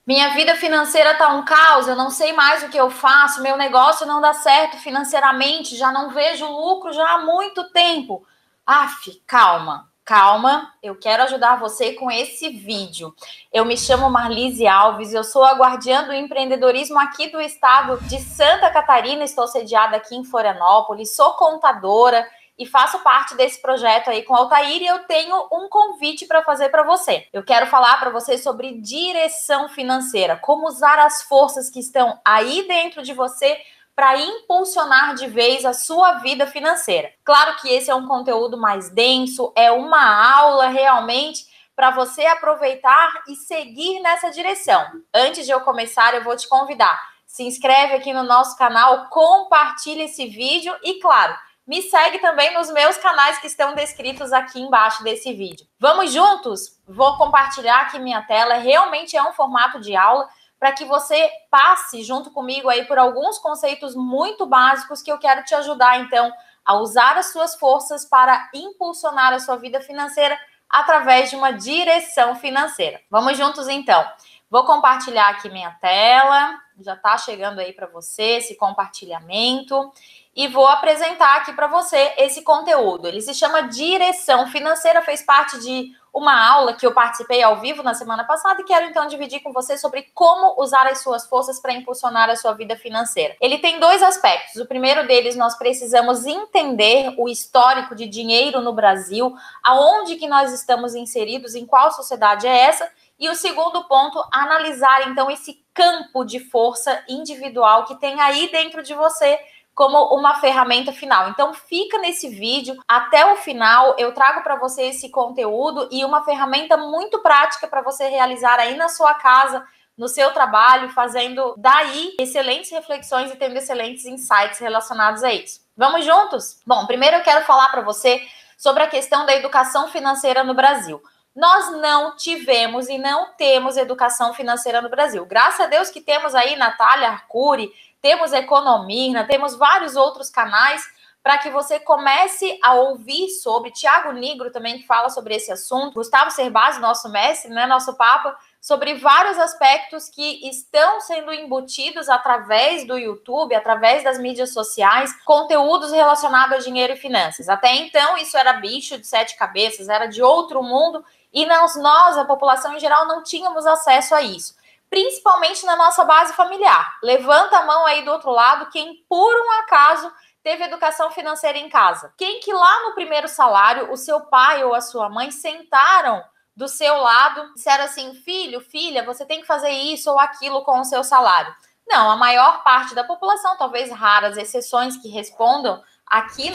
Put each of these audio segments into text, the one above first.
Minha vida financeira tá um caos, eu não sei mais o que eu faço, meu negócio não dá certo financeiramente, já não vejo lucro já há muito tempo. Aff, calma, calma, eu quero ajudar você com esse vídeo. Eu me chamo Marlise Alves, eu sou a guardiã do empreendedorismo aqui do estado de Santa Catarina, estou sediada aqui em Florianópolis, sou contadora e faço parte desse projeto aí com a Altair e eu tenho um convite para fazer para você. Eu quero falar para você sobre direção financeira, como usar as forças que estão aí dentro de você para impulsionar de vez a sua vida financeira. Claro que esse é um conteúdo mais denso, é uma aula realmente para você aproveitar e seguir nessa direção. Antes de eu começar, eu vou te convidar. Se inscreve aqui no nosso canal, compartilha esse vídeo e, claro, me segue também nos meus canais que estão descritos aqui embaixo desse vídeo. Vamos juntos? Vou compartilhar aqui minha tela. Realmente é um formato de aula para que você passe junto comigo aí por alguns conceitos muito básicos que eu quero te ajudar, então, a usar as suas forças para impulsionar a sua vida financeira através de uma direção financeira. Vamos juntos, então. Vou compartilhar aqui minha tela. Já está chegando aí para você esse compartilhamento. E vou apresentar aqui para você esse conteúdo. Ele se chama Direção Financeira, fez parte de uma aula que eu participei ao vivo na semana passada e quero então dividir com você sobre como usar as suas forças para impulsionar a sua vida financeira. Ele tem dois aspectos. O primeiro deles, nós precisamos entender o histórico de dinheiro no Brasil, aonde que nós estamos inseridos, em qual sociedade é essa. E o segundo ponto, analisar então esse campo de força individual que tem aí dentro de você como uma ferramenta final. Então fica nesse vídeo até o final, eu trago para você esse conteúdo e uma ferramenta muito prática para você realizar aí na sua casa, no seu trabalho, fazendo daí excelentes reflexões e tendo excelentes insights relacionados a isso. Vamos juntos? Bom, primeiro eu quero falar para você sobre a questão da educação financeira no Brasil. Nós não tivemos e não temos educação financeira no Brasil. Graças a Deus que temos aí Natália Arcuri, temos Economia, temos vários outros canais para que você comece a ouvir sobre. Tiago Nigro também que fala sobre esse assunto. Gustavo Cerbasi, nosso mestre, né, nosso papa, sobre vários aspectos que estão sendo embutidos através do YouTube, através das mídias sociais, conteúdos relacionados a dinheiro e finanças. Até então, isso era bicho de sete cabeças, era de outro mundo, e nós, a população em geral, não tínhamos acesso a isso. Principalmente na nossa base familiar. Levanta a mão aí do outro lado quem, por um acaso, teve educação financeira em casa. Quem que lá no primeiro salário, o seu pai ou a sua mãe sentaram do seu lado, disseram assim, filho, filha, você tem que fazer isso ou aquilo com o seu salário. Não, a maior parte da população, talvez raras exceções que respondam aqui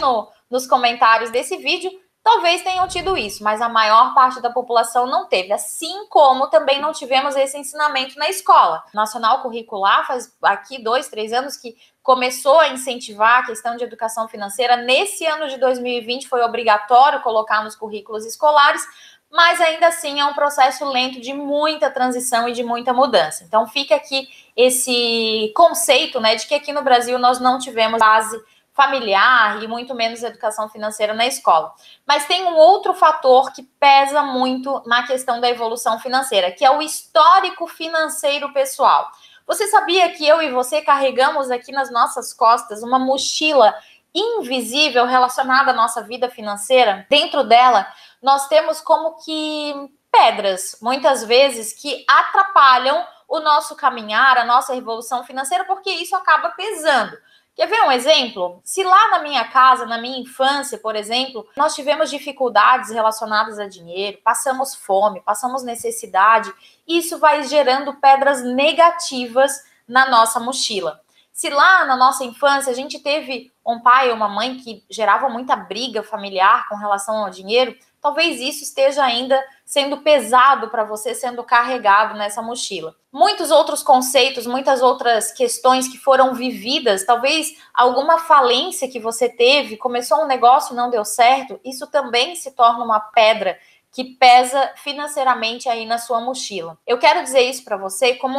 nos comentários desse vídeo, talvez tenham tido isso, mas a maior parte da população não teve, assim como também não tivemos esse ensinamento na escola. Nacional Curricular faz aqui 2, 3 anos que começou a incentivar a questão de educação financeira. Nesse ano de 2020 foi obrigatório colocar nos currículos escolares, mas ainda assim é um processo lento de muita transição e de muita mudança. Então fica aqui esse conceito, né, de que aqui no Brasil nós não tivemos base familiar e muito menos educação financeira na escola. Mas tem um outro fator que pesa muito na questão da evolução financeira, que é o histórico financeiro pessoal. Você sabia que eu e você carregamos aqui nas nossas costas uma mochila invisível relacionada à nossa vida financeira? Dentro dela, nós temos como que pedras, muitas vezes, que atrapalham o nosso caminhar, a nossa evolução financeira, porque isso acaba pesando. Quer ver um exemplo? Se lá na minha casa, na minha infância, por exemplo, nós tivemos dificuldades relacionadas a dinheiro, passamos fome, passamos necessidade, isso vai gerando pedras negativas na nossa mochila. Se lá na nossa infância a gente teve um pai ou uma mãe que gerava muita briga familiar com relação ao dinheiro, talvez isso esteja ainda sendo pesado para você, sendo carregado nessa mochila. Muitos outros conceitos, muitas outras questões que foram vividas, talvez alguma falência que você teve, começou um negócio e não deu certo, isso também se torna uma pedra que pesa financeiramente aí na sua mochila. Eu quero dizer isso para você como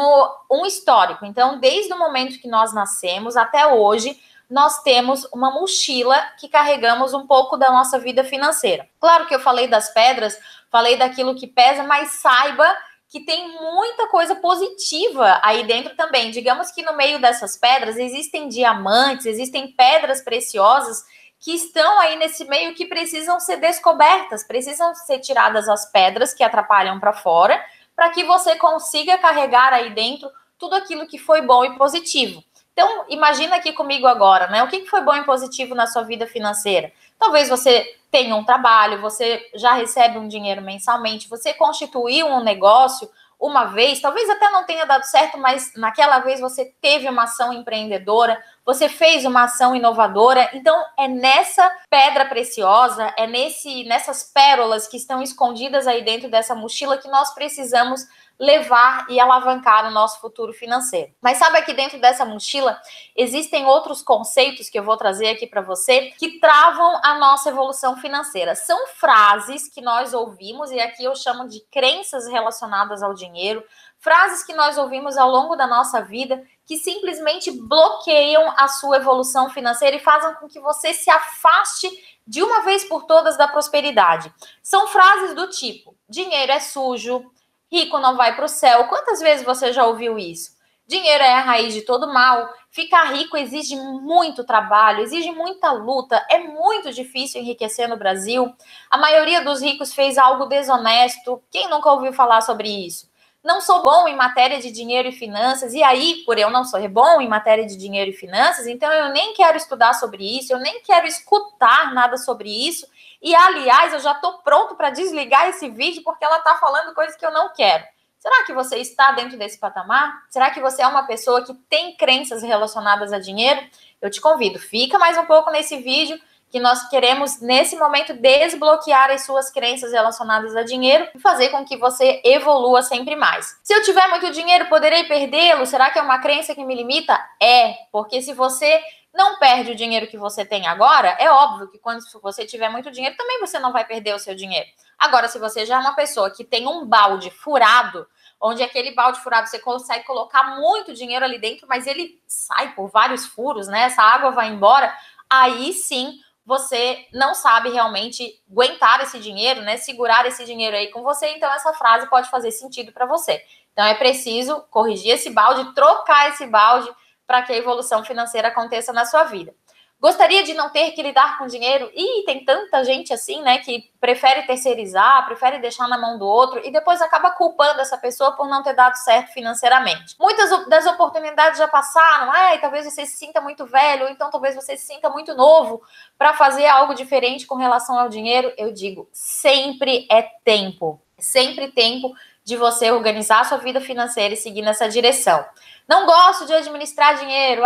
um histórico. Então, desde o momento que nós nascemos até hoje, nós temos uma mochila que carregamos um pouco da nossa vida financeira. Claro que eu falei das pedras, falei daquilo que pesa, mas saiba que tem muita coisa positiva aí dentro também. Digamos que no meio dessas pedras existem diamantes, existem pedras preciosas que estão aí nesse meio que precisam ser descobertas, precisam ser tiradas as pedras que atrapalham para fora, para que você consiga carregar aí dentro tudo aquilo que foi bom e positivo. Então, imagina aqui comigo agora, né? O que foi bom e positivo na sua vida financeira? Talvez você tenha um trabalho, você já recebe um dinheiro mensalmente, você constituiu um negócio uma vez, talvez até não tenha dado certo, mas naquela vez você teve uma ação empreendedora, você fez uma ação inovadora. Então, é nessa pedra preciosa, é nessas pérolas que estão escondidas aí dentro dessa mochila que nós precisamos levar e alavancar o nosso futuro financeiro. Mas sabe, aqui dentro dessa mochila existem outros conceitos que eu vou trazer aqui para você que travam a nossa evolução financeira. São frases que nós ouvimos, e aqui eu chamo de crenças relacionadas ao dinheiro, frases que nós ouvimos ao longo da nossa vida que simplesmente bloqueiam a sua evolução financeira e fazem com que você se afaste de uma vez por todas da prosperidade. São frases do tipo: dinheiro é sujo, rico não vai para o céu. Quantas vezes você já ouviu isso? Dinheiro é a raiz de todo mal. Ficar rico exige muito trabalho, exige muita luta. É muito difícil enriquecer no Brasil. A maioria dos ricos fez algo desonesto. Quem nunca ouviu falar sobre isso? Não sou bom em matéria de dinheiro e finanças, e aí, por eu não ser bom em matéria de dinheiro e finanças, então eu nem quero estudar sobre isso, eu nem quero escutar nada sobre isso. E, aliás, eu já estou pronto para desligar esse vídeo porque ela está falando coisas que eu não quero. Será que você está dentro desse patamar? Será que você é uma pessoa que tem crenças relacionadas a dinheiro? Eu te convido, fica mais um pouco nesse vídeo, que nós queremos, nesse momento, desbloquear as suas crenças relacionadas a dinheiro e fazer com que você evolua sempre mais. Se eu tiver muito dinheiro, poderei perdê-lo? Será que é uma crença que me limita? É, porque se você não perde o dinheiro que você tem agora, é óbvio que quando você tiver muito dinheiro, também você não vai perder o seu dinheiro. Agora, se você já é uma pessoa que tem um balde furado, onde aquele balde furado você consegue colocar muito dinheiro ali dentro, mas ele sai por vários furos, né? Essa água vai embora, aí sim você não sabe realmente aguentar esse dinheiro, né? Segurar esse dinheiro aí com você, então essa frase pode fazer sentido para você. Então é preciso corrigir esse balde, trocar esse balde para que a evolução financeira aconteça na sua vida. Gostaria de não ter que lidar com dinheiro? E tem tanta gente assim, né, que prefere terceirizar, prefere deixar na mão do outro e depois acaba culpando essa pessoa por não ter dado certo financeiramente. Muitas das oportunidades já passaram, e talvez você se sinta muito velho, ou então talvez você se sinta muito novo para fazer algo diferente com relação ao dinheiro. Eu digo, sempre é tempo. Sempre tempo de você organizar a sua vida financeira e seguir nessa direção. Não gosto de administrar dinheiro,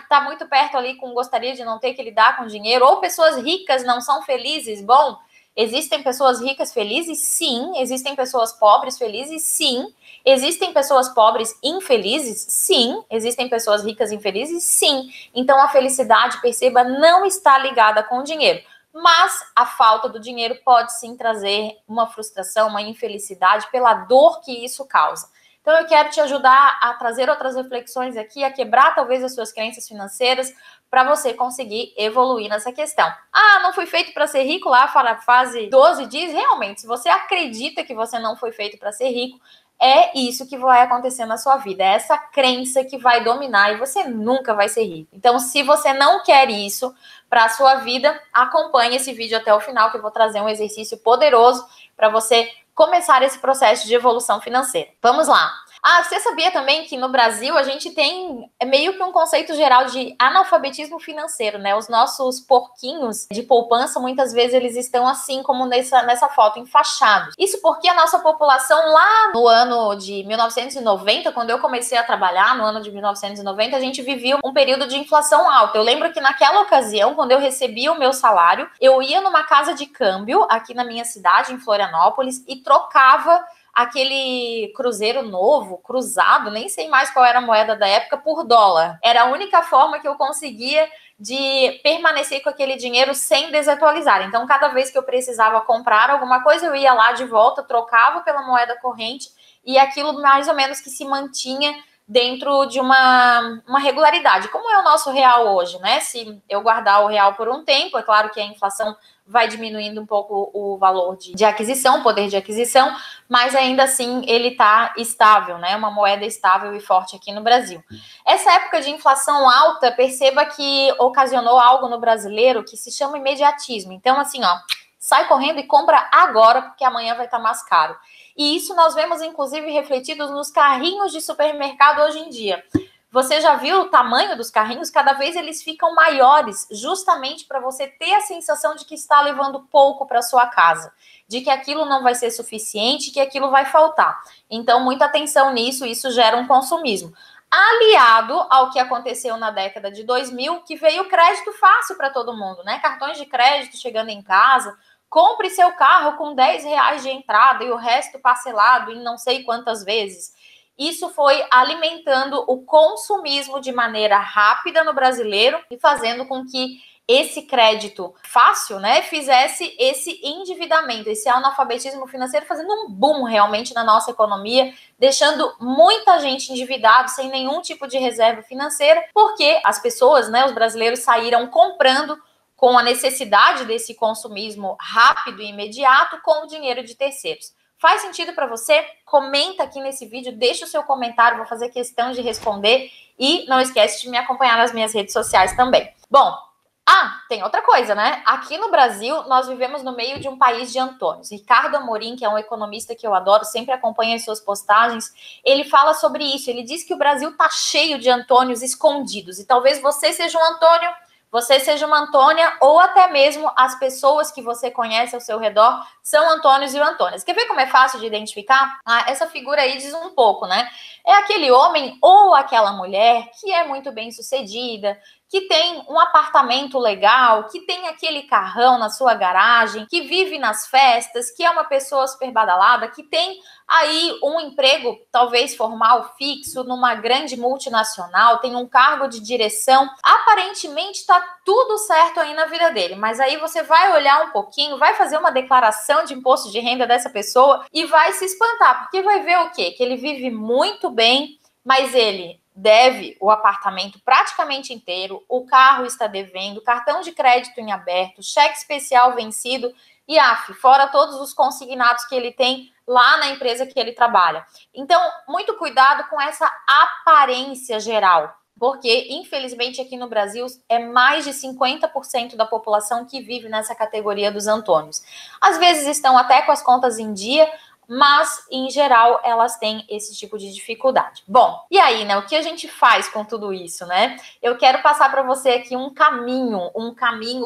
tá muito perto ali com gostaria de não ter que lidar com dinheiro, ou pessoas ricas não são felizes. Bom, existem pessoas ricas felizes? Sim. Existem pessoas pobres felizes? Sim. Existem pessoas pobres infelizes? Sim. Existem pessoas ricas infelizes? Sim. Então a felicidade, perceba, não está ligada com o dinheiro. Mas a falta do dinheiro pode sim trazer uma frustração, uma infelicidade pela dor que isso causa. Então eu quero te ajudar a trazer outras reflexões aqui, a quebrar talvez as suas crenças financeiras para você conseguir evoluir nessa questão. Não fui feito para ser rico, lá a fase 12 diz, realmente, se você acredita que você não foi feito para ser rico, é isso que vai acontecer na sua vida, é essa crença que vai dominar e você nunca vai ser rico. Então, se você não quer isso para a sua vida, acompanhe esse vídeo até o final, que eu vou trazer um exercício poderoso para você começar esse processo de evolução financeira. Vamos lá! Você sabia também que no Brasil a gente tem meio que um conceito geral de analfabetismo financeiro, né? Os nossos porquinhos de poupança, muitas vezes eles estão assim como nessa foto, enfaixados. Isso porque a nossa população lá no ano de 1990, quando eu comecei a trabalhar, no ano de 1990, a gente vivia um período de inflação alta. Eu lembro que naquela ocasião, quando eu recebia o meu salário, eu ia numa casa de câmbio aqui na minha cidade, em Florianópolis, e trocava aquele cruzeiro novo, cruzado, nem sei mais qual era a moeda da época, por dólar. Era a única forma que eu conseguia de permanecer com aquele dinheiro sem desatualizar. Então, cada vez que eu precisava comprar alguma coisa, eu ia lá de volta, trocava pela moeda corrente e aquilo mais ou menos que se mantinha dentro de uma regularidade, como é o nosso real hoje, né? Se eu guardar o real por um tempo, é claro que a inflação vai diminuindo um pouco o valor de aquisição, poder de aquisição, mas ainda assim ele está estável, né? Uma moeda estável e forte aqui no Brasil. Essa época de inflação alta, perceba que ocasionou algo no brasileiro que se chama imediatismo. Então, assim, ó, sai correndo e compra agora, porque amanhã vai estar mais caro. E isso nós vemos, inclusive, refletidos nos carrinhos de supermercado hoje em dia. Você já viu o tamanho dos carrinhos? Cada vez eles ficam maiores, justamente para você ter a sensação de que está levando pouco para sua casa, de que aquilo não vai ser suficiente, que aquilo vai faltar. Então, muita atenção nisso, isso gera um consumismo. Aliado ao que aconteceu na década de 2000, que veio o crédito fácil para todo mundo, né? Cartões de crédito chegando em casa, compre seu carro com R$10 de entrada e o resto parcelado em não sei quantas vezes. Isso foi alimentando o consumismo de maneira rápida no brasileiro e fazendo com que esse crédito fácil, né, fizesse esse endividamento, esse analfabetismo financeiro, fazendo um boom realmente na nossa economia, deixando muita gente endividada, sem nenhum tipo de reserva financeira, porque as pessoas, né, os brasileiros saíram comprando com a necessidade desse consumismo rápido e imediato com o dinheiro de terceiros. Faz sentido para você? Comenta aqui nesse vídeo, deixa o seu comentário, vou fazer questão de responder e não esquece de me acompanhar nas minhas redes sociais também. Bom, tem outra coisa, né? Aqui no Brasil, nós vivemos no meio de um país de Antônios. Ricardo Amorim, que é um economista que eu adoro, sempre acompanha as suas postagens, ele fala sobre isso. Ele diz que o Brasil tá cheio de Antônios escondidos e talvez você seja um Antônio, você seja uma Antônia, ou até mesmo as pessoas que você conhece ao seu redor são Antônios e Antônias. Quer ver como é fácil de identificar? Essa figura aí diz um pouco, né? É aquele homem ou aquela mulher que é muito bem sucedida, que tem um apartamento legal, que tem aquele carrão na sua garagem, que vive nas festas, que é uma pessoa super badalada, que tem aí um emprego, talvez formal, fixo, numa grande multinacional, tem um cargo de direção, aparentemente está tudo certo aí na vida dele, mas aí você vai olhar um pouquinho, vai fazer uma declaração de imposto de renda dessa pessoa e vai se espantar, porque vai ver o quê? Que ele vive muito bem, mas ele deve o apartamento praticamente inteiro, o carro está devendo, cartão de crédito em aberto, cheque especial vencido e fora todos os consignados que ele tem lá na empresa que ele trabalha. Então, muito cuidado com essa aparência geral, porque, infelizmente, aqui no Brasil é mais de 50% da população que vive nessa categoria dos Antônios. Às vezes estão até com as contas em dia, mas, em geral, elas têm esse tipo de dificuldade. Bom, e aí, né? O que a gente faz com tudo isso, né? Eu quero passar para você aqui um caminho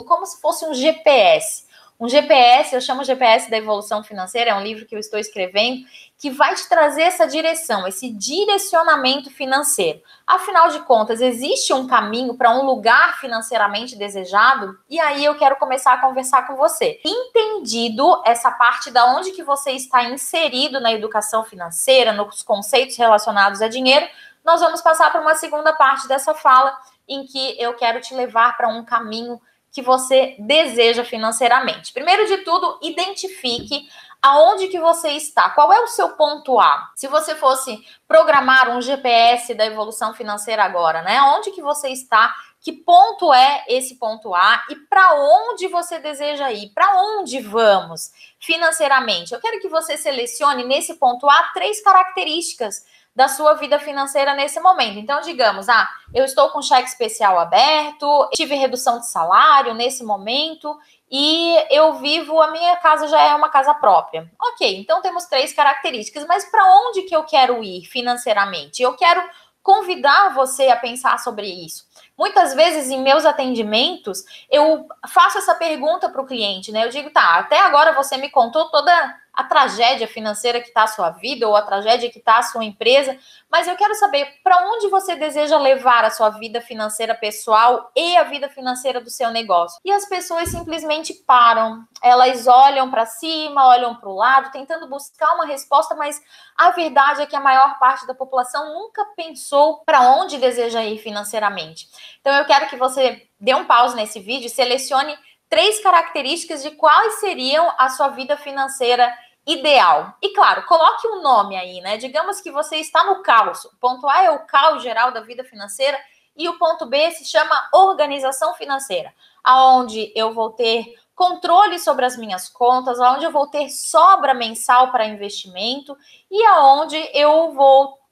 como se fosse um GPS. Um GPS, eu chamo GPS da Evolução Financeira, é um livro que eu estou escrevendo, que vai te trazer essa direção, esse direcionamento financeiro. Afinal de contas, existe um caminho para um lugar financeiramente desejado? E aí eu quero começar a conversar com você. Entendido essa parte da onde que você está inserido na educação financeira, nos conceitos relacionados a dinheiro, nós vamos passar para uma segunda parte dessa fala, em que eu quero te levar para um caminho que você deseja financeiramente. Primeiro de tudo, identifique aonde que você está, qual é o seu ponto A. Se você fosse programar um GPS da evolução financeira agora, né? Onde que você está, que ponto é esse ponto A e para onde você deseja ir, para onde vamos financeiramente. Eu quero que você selecione nesse ponto A 3 características da sua vida financeira nesse momento. Então, digamos, eu estou com cheque especial aberto, tive redução de salário nesse momento e eu vivo, a minha casa já é uma casa própria. Ok, então temos 3 características, mas para onde que eu quero ir financeiramente? Eu quero convidar você a pensar sobre isso. Muitas vezes, em meus atendimentos, eu faço essa pergunta para o cliente, né? Eu digo, até agora você me contou toda a tragédia financeira que está a sua vida ou a tragédia que está a sua empresa, mas eu quero saber para onde você deseja levar a sua vida financeira pessoal e a vida financeira do seu negócio. E as pessoas simplesmente param, elas olham para cima, olham para o lado, tentando buscar uma resposta, mas a verdade é que a maior parte da população nunca pensou para onde deseja ir financeiramente. Então eu quero que você dê um pause nesse vídeo e selecione 3 características de quais seriam a sua vida financeira ideal. E claro, coloque um nome aí, né? Digamos que você está no caos. O ponto A é o caos geral da vida financeira e o ponto B se chama organização financeira, aonde eu vou ter controle sobre as minhas contas, aonde eu vou ter sobra mensal para investimento e aonde eu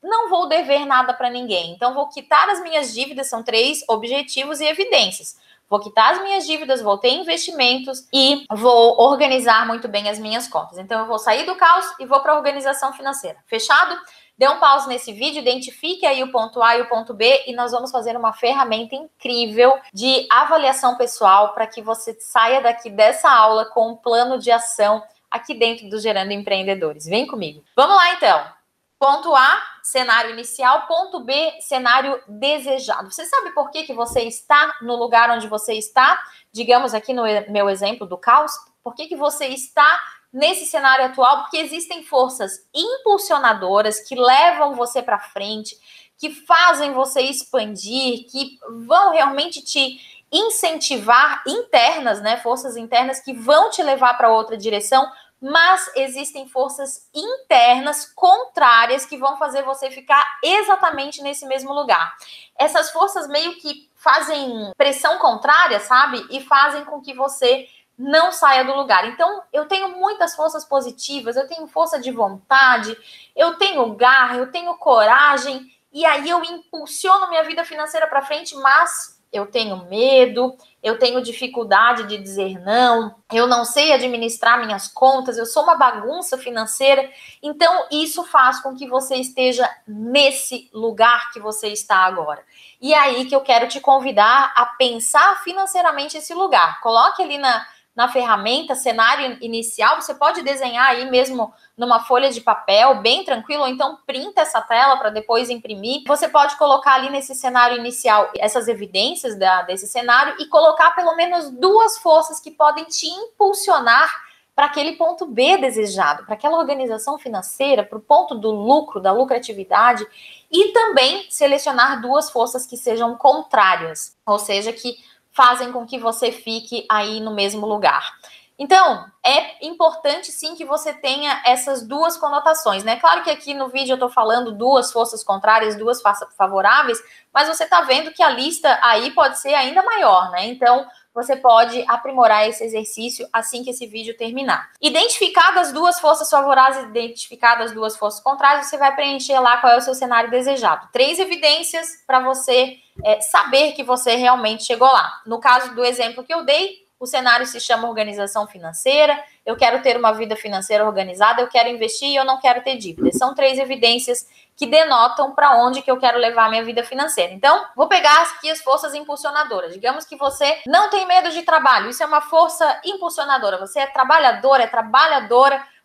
não vou dever nada para ninguém. Então, vou quitar as minhas dívidas, são 3 objetivos e evidências. Vou quitar as minhas dívidas, vou ter investimentos e vou organizar muito bem as minhas contas. Então, eu vou sair do caos e vou para a organização financeira. Fechado? Dê um pause nesse vídeo, identifique aí o ponto A e o ponto B e nós vamos fazer uma ferramenta incrível de avaliação pessoal para que você saia daqui dessa aula com um plano de ação aqui dentro do Gerando Empreendedores. Vem comigo. Vamos lá, então. Ponto A, cenário inicial. Ponto B, cenário desejado. Você sabe por que você está no lugar onde você está? Digamos aqui no meu exemplo do caos. Por que você está nesse cenário atual? Porque existem forças impulsionadoras que levam você para frente, que fazem você expandir, que vão realmente te incentivar internas, né? Forças internas que vão te levar para outra direção, mas existem forças internas contrárias que vão fazer você ficar exatamente nesse mesmo lugar. Essas forças meio que fazem pressão contrária, sabe? E fazem com que você não saia do lugar. Então, eu tenho muitas forças positivas, eu tenho força de vontade, eu tenho garra, eu tenho coragem, e aí eu impulsiono minha vida financeira para frente, mas eu tenho medo, eu tenho dificuldade de dizer não, eu não sei administrar minhas contas, eu sou uma bagunça financeira. Então, isso faz com que você esteja nesse lugar que você está agora. E é aí que eu quero te convidar a pensar financeiramente esse lugar. Coloque ali na ferramenta, cenário inicial, você pode desenhar aí mesmo numa folha de papel, bem tranquilo, ou então printa essa tela para depois imprimir. Você pode colocar ali nesse cenário inicial essas evidências desse cenário e colocar pelo menos 2 forças que podem te impulsionar para aquele ponto B desejado, para aquela organização financeira, para o ponto do lucro, da lucratividade, e também selecionar 2 forças que sejam contrárias, ou seja, que fazem com que você fique aí no mesmo lugar. Então, é importante sim que você tenha essas 2 conotações, né? Claro que aqui no vídeo eu tô falando 2 forças contrárias, 2 favoráveis, mas você tá vendo que a lista aí pode ser ainda maior, né? Então, você pode aprimorar esse exercício assim que esse vídeo terminar. Identificadas 2 forças favoráveis e identificadas 2 forças contrárias, você vai preencher lá qual é o seu cenário desejado. 3 evidências para você saber que você realmente chegou lá. No caso do exemplo que eu dei, o cenário se chama organização financeira, eu quero ter uma vida financeira organizada, eu quero investir e eu não quero ter dívidas. São 3 evidências que denotam para onde que eu quero levar a minha vida financeira. Então, vou pegar aqui as forças impulsionadoras. Digamos que você não tem medo de trabalho, isso é uma força impulsionadora. Você é trabalhadora,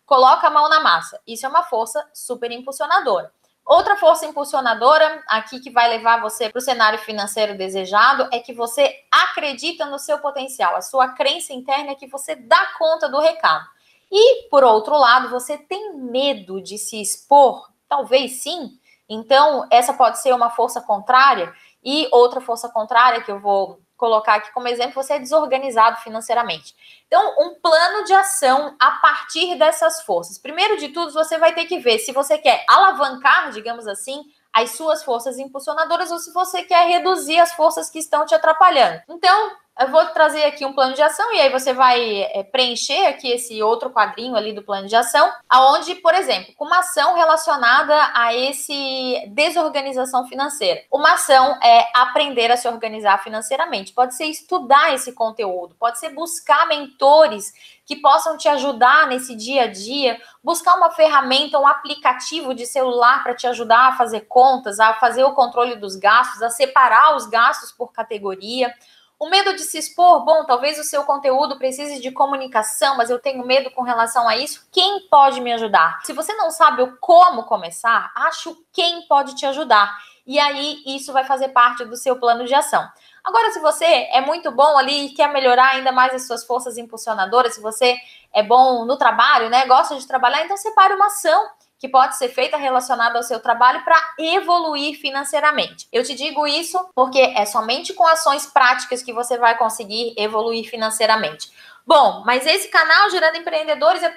coloca a mão na massa. Isso é uma força super impulsionadora. Outra força impulsionadora aqui que vai levar você para o cenário financeiro desejado é que você acredita no seu potencial. A sua crença interna é que você dá conta do recado. E, por outro lado, você tem medo de se expor? Talvez sim. Então, essa pode ser uma força contrária. E outra força contrária que eu vou colocar aqui como exemplo, você é desorganizado financeiramente. Então, um plano de ação a partir dessas forças. Primeiro de tudo, você vai ter que ver se você quer alavancar, digamos assim, as suas forças impulsionadoras ou se você quer reduzir as forças que estão te atrapalhando. Então, eu vou trazer aqui um plano de ação e aí você vai preencher aqui esse outro quadrinho ali do plano de ação, aonde, por exemplo, com uma ação relacionada a esse desorganização financeira. Uma ação é aprender a se organizar financeiramente. Pode ser estudar esse conteúdo, pode ser buscar mentores que possam te ajudar nesse dia a dia, buscar uma ferramenta, um aplicativo de celular para te ajudar a fazer contas, a fazer o controle dos gastos, a separar os gastos por categoria. O medo de se expor, bom, talvez o seu conteúdo precise de comunicação, mas eu tenho medo com relação a isso. Quem pode me ajudar? Se você não sabe o como começar, acho quem pode te ajudar. E aí, isso vai fazer parte do seu plano de ação. Agora, se você é muito bom ali e quer melhorar ainda mais as suas forças impulsionadoras, se você é bom no trabalho, né, gosta de trabalhar, então separe uma ação que pode ser feita relacionada ao seu trabalho para evoluir financeiramente. Eu te digo isso porque é somente com ações práticas que você vai conseguir evoluir financeiramente. Bom, mas esse canal Gerando Empreendedores é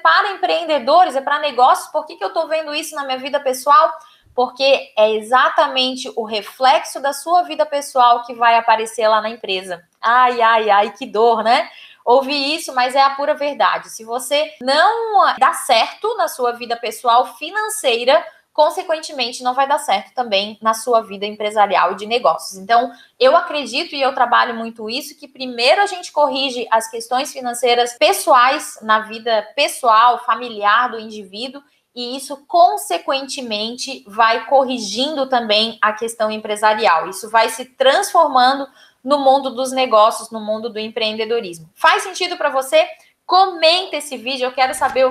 para negócios. Por que eu estou vendo isso na minha vida pessoal? Porque é exatamente o reflexo da sua vida pessoal que vai aparecer lá na empresa. Ai, ai, ai, que dor, né? Ouvir isso, mas é a pura verdade. Se você não dá certo na sua vida pessoal financeira, consequentemente, não vai dar certo também na sua vida empresarial e de negócios. Então, eu acredito e eu trabalho muito isso, que primeiro a gente corrige as questões financeiras pessoais na vida pessoal, familiar do indivíduo, e isso, consequentemente, vai corrigindo também a questão empresarial. Isso vai se transformando no mundo dos negócios, no mundo do empreendedorismo. Faz sentido para você? Comenta esse vídeo, eu quero saber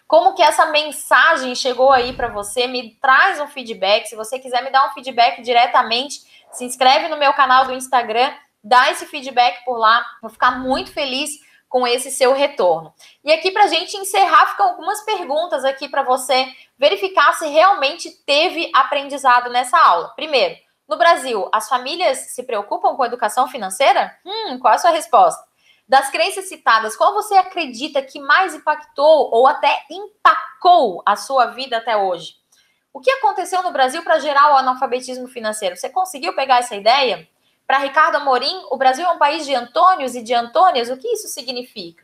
como que essa mensagem chegou aí para você. Me traz um feedback. Se você quiser me dar um feedback diretamente, se inscreve no meu canal do Instagram, dá esse feedback por lá. Vou ficar muito feliz com esse seu retorno. E aqui para a gente encerrar, ficam algumas perguntas aqui para você verificar se realmente teve aprendizado nessa aula. Primeiro, no Brasil, as famílias se preocupam com a educação financeira? Qual é a sua resposta? Das crenças citadas, qual você acredita que mais impactou ou até empacou a sua vida até hoje? O que aconteceu no Brasil para gerar o analfabetismo financeiro? Você conseguiu pegar essa ideia? Para Ricardo Amorim, o Brasil é um país de Antônios e de Antônias. O que isso significa?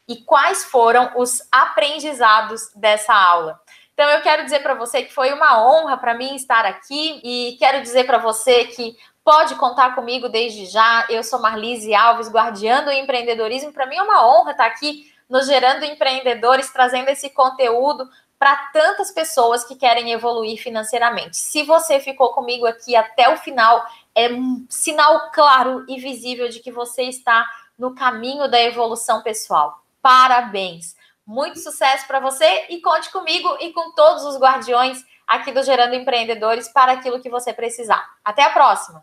E quais foram os aprendizados dessa aula? Então, eu quero dizer para você que foi uma honra para mim estar aqui e quero dizer para você que pode contar comigo desde já. Eu sou Marlise Alves, guardiã do empreendedorismo. Para mim é uma honra estar aqui no Gerando Empreendedores, trazendo esse conteúdo para tantas pessoas que querem evoluir financeiramente. Se você ficou comigo aqui até o final, é um sinal claro e visível de que você está no caminho da evolução pessoal. Parabéns! Muito sucesso para você e conte comigo e com todos os guardiões aqui do Gerando Empreendedores para aquilo que você precisar. Até a próxima!